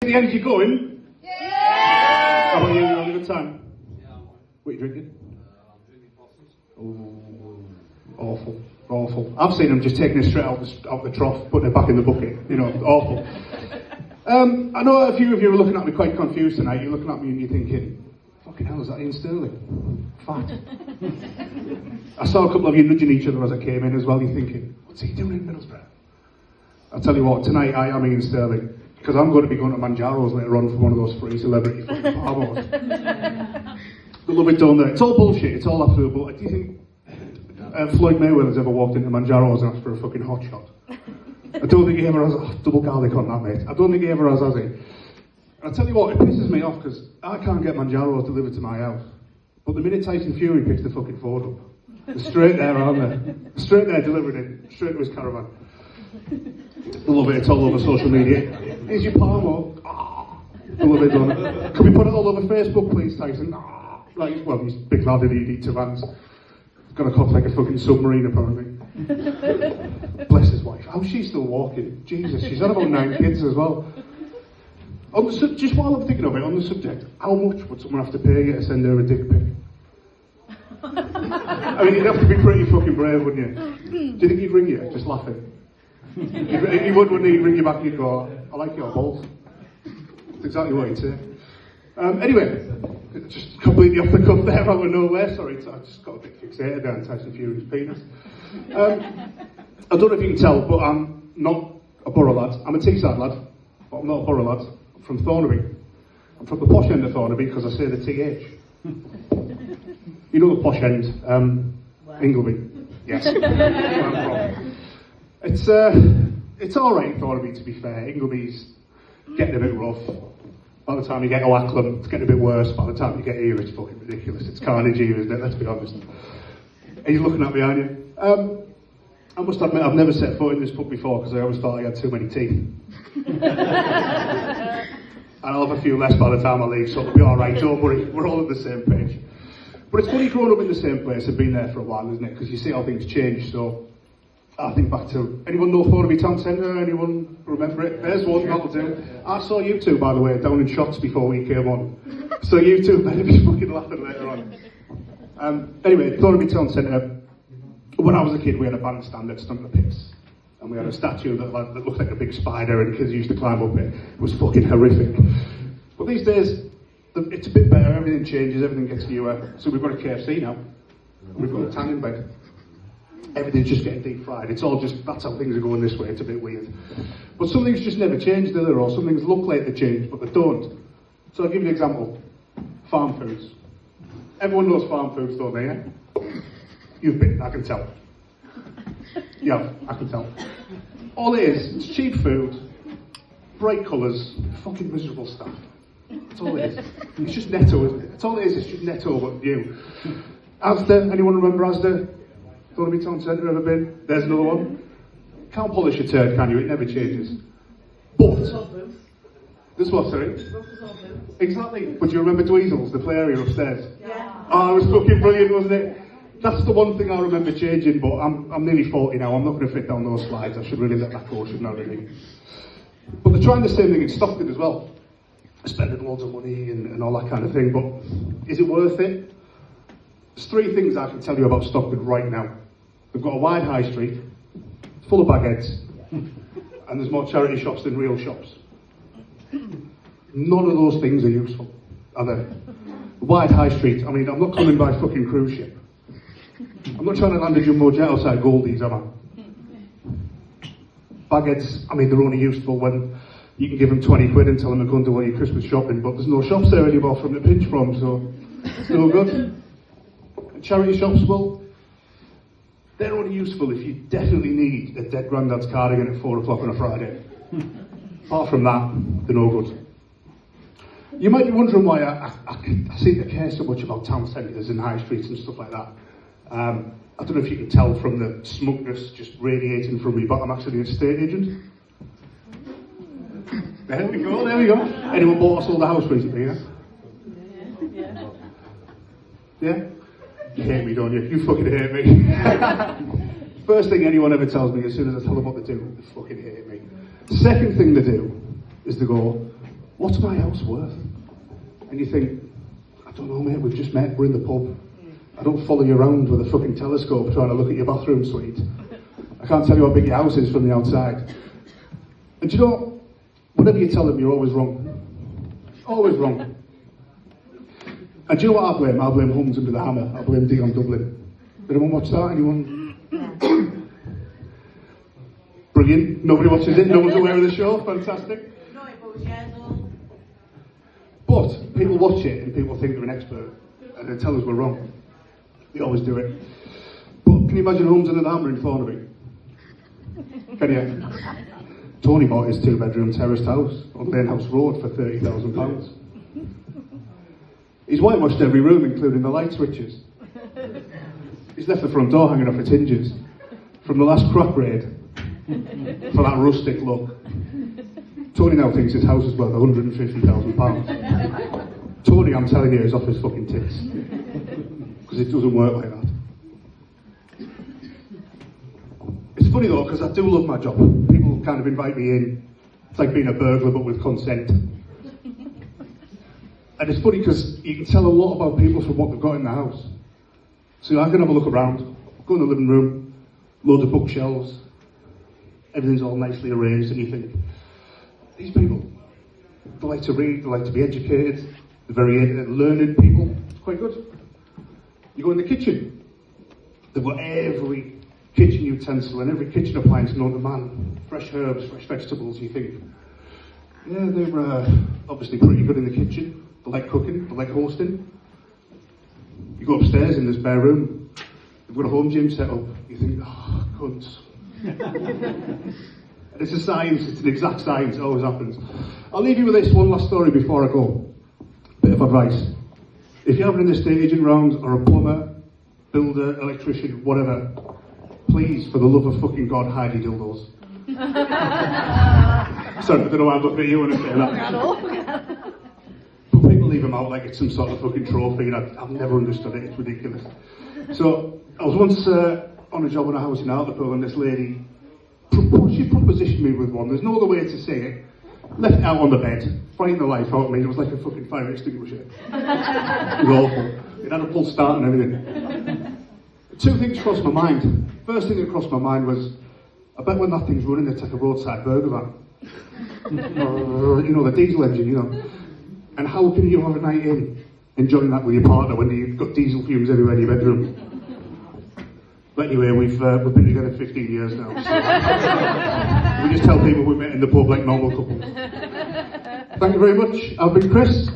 the energy going? Yeah! How about you? You having a good time? Yeah, I'm What are you drinking? drinking fossils. Oh, awful. I've seen them just taking it straight out the trough, putting it back in the bucket. You know, awful. I know a few of you are looking at me quite confused tonight. You're looking at me and you're thinking, fucking hell, is that Ian Sterling? Fat. I saw a couple of you nudging each other as I came in as well. You're thinking, what's he doing in Middlesbrough? I'll tell you what, tonight I am Ian Sterling, because I'm going to be going to Manjaro's later on for one of those free celebrity fucking parmos. They love it, don't they? It's all bullshit, it's all absolute bullshit. Do you think Floyd Mayweather's ever walked into Manjaro's and asked for a fucking hot shot? I don't think he ever has. Double garlic on that, mate. I don't think he ever has he? I'll tell you what, it pisses me off because I can't get Manjaro's delivered to my house. But the minute Tyson Fury picks the fucking Ford up, they're straight there, aren't they? Straight there, delivered it, straight to his caravan. I love it, it's all over social media. Here's your Parmo. I love it, don't it? Can we put it all over Facebook, please, Tyson? Like, well, he's a big lad and he eats vans. He's got a cough like a fucking submarine, apparently. Bless his wife. How's she still walking? Jesus, she's had about 9 kids as well. On the just while I'm thinking of it, on the subject, how much would someone have to pay you to send her a dick pic? I mean, you'd have to be pretty fucking brave, wouldn't you? Do you think he'd ring you, just laughing? He would, wouldn't he? He'd ring you back and you'd go, I like your balls. That's exactly what he'd say. Anyway, just completely off the cuff there, out of nowhere. Sorry, I just got a bit fixated there on Tyson Fury's penis. I don't know if you can tell, but I'm not a Borough lad. I'm a Teesside lad, but I'm not a Borough lad. I'm from Thornaby. I'm from the posh end of Thornaby because I say the TH. You know the posh end, Ingleby. Yes. It's alright, Thornaby, to be fair. Ingleby's getting a bit rough. By the time you get to Acklam, it's getting a bit worse. By the time you get here, it's fucking ridiculous. It's carnage here, isn't it? Let's be honest. Are you looking at me, aren't you? I must admit, I've never set foot in this pub before because I always thought I had too many teeth. And I'll have a few less by the time I leave, so it'll be alright, don't worry. We're all on the same page. But it's funny growing up in the same place and being there for a while, isn't it? Because you see how things change, so I think back to, anyone know Thornaby Town Centre? Anyone remember it? There's one, that'll do. I saw you two, by the way, down in shots before we came on. So you two better be fucking laughing later on. Anyway, Thornaby Town Centre, when I was a kid we had a bandstand at Stump the Pits. And we had a statue that looked like a big spider and kids used to climb up it. It was fucking horrific. But these days, it's a bit better, everything changes, everything gets newer. So we've got a KFC now. We've got a tanning bed. Everything's just getting deep fried. It's all just, that's how things are going this way. It's a bit weird. But some things just never change, do they? Or some things look like they change, but they don't. So I'll give you an example. Farm foods. Everyone knows farm foods, don't they, yeah? You've been, I can tell. Yeah, I can tell. All it is, it's cheap food, bright colours, fucking miserable stuff. That's all it is. It's just Netto, isn't it? That's all it is, it's just Netto, but you. Asda, anyone remember Asda? Thornaby Town Centre, ever been? There's another one. Can't polish a turd, can you? It never changes. But, this what, sorry? Exactly. But do you remember Dweezils, the play area upstairs? Yeah. Oh, it was fucking brilliant, wasn't it? That's the one thing I remember changing, but I'm nearly 40 now, I'm not going to fit down those slides. I should really let that go, shouldn't I, really? But they're trying the same thing in Stockton as well. Spending loads of money and all that kind of thing, but is it worth it? There's 3 things I can tell you about Stockton right now. They've got a wide high street, full of bagheads, and there's more charity shops than real shops. None of those things are useful, are they? A wide high street, I mean, I'm not coming by fucking cruise ship. I'm not trying to land a jumbo jet outside Goldie's, am I? Bagheads, I mean, they're only useful when you can give them 20 quid and tell them to go and do all your Christmas shopping, but there's no shops there anymore from the pinch from, so it's no good. And charity shops, well, they're only useful if you definitely need a dead granddad's cardigan at 4 o'clock on a Friday. Apart from that, they're no good. You might be wondering why I seem to care so much about town centres and high streets and stuff like that. I don't know if you can tell from the smugness just radiating from me, but I'm actually an estate agent. There we go. Anyone bought or sold a house recently, yeah? Yeah? You hate me, don't you? You fucking hate me. First thing anyone ever tells me as soon as I tell them what to do, they fucking hate me. Second thing they do is they go, what's my house worth? And you think, I don't know, mate, we've just met, we're in the pub. I don't follow you around with a fucking telescope trying to look at your bathroom suite. I can't tell you how big your house is from the outside. And do you know, whatever you tell them, you're always wrong. Always wrong. And do you know what I blame? I blame Hums Under the Hammer. I blame Dion Dublin. Did anyone watch that? Anyone? Brilliant. Nobody watches it. No one's aware of the show. Fantastic. No, it was years old. But people watch it and people think they're an expert. And they tell us we're wrong. They always do it. But can you imagine Hums Under the Hammer in Thornaby? Can you? Tony bought his 2-bedroom terraced house on Lane House Road for £30,000. He's whitewashed every room, including the light switches. He's left the front door hanging off its hinges. From the last crack raid, for that rustic look. Tony now thinks his house is worth £150,000. Tony, I'm telling you, is off his fucking tits. Because it doesn't work like that. It's funny though, because I do love my job. People kind of invite me in. It's like being a burglar, but with consent. And it's funny because you can tell a lot about people from what they've got in the house. So I can have a look around, go in the living room, loads of bookshelves, everything's all nicely arranged, and you think, these people, they like to read, they like to be educated, they're very learned people. It's quite good. You go in the kitchen, they've got every kitchen utensil and every kitchen appliance known to man. Fresh herbs, fresh vegetables. You think, yeah, they're obviously pretty good in the kitchen. They like cooking, they like hosting. You go upstairs in this bare room, they've got a home gym set up. You think, oh, cunts. And it's a science, it's an exact science, it always happens. I'll leave you with this one last story before I go. Bit of advice. If you're having an estate agent round, or a plumber, builder, electrician, whatever, please, for the love of fucking God, hide your dildos. Sorry, I don't know why I'm looking at you when I say that. But people leave them out like it's some sort of fucking trophy, and I've never understood it, it's ridiculous. So, I was once on a job in a house in Hartlepool, and this lady, she propositioned me with one, there's no other way to say it. Left it out on the bed, frightened the life out of me. It was like a fucking fire extinguisher. It was awful. It had a full start and everything. Two things crossed my mind. First thing that crossed my mind was, I bet when that thing's running, it's like a roadside burger van. You know, the diesel engine, you know. And how can you have a night in, enjoying that with your partner when you've got diesel fumes everywhere in your bedroom? But anyway, we've been together 15 years now. So we just tell people we met in the pub like normal couples. Thank you very much. I've been Chris.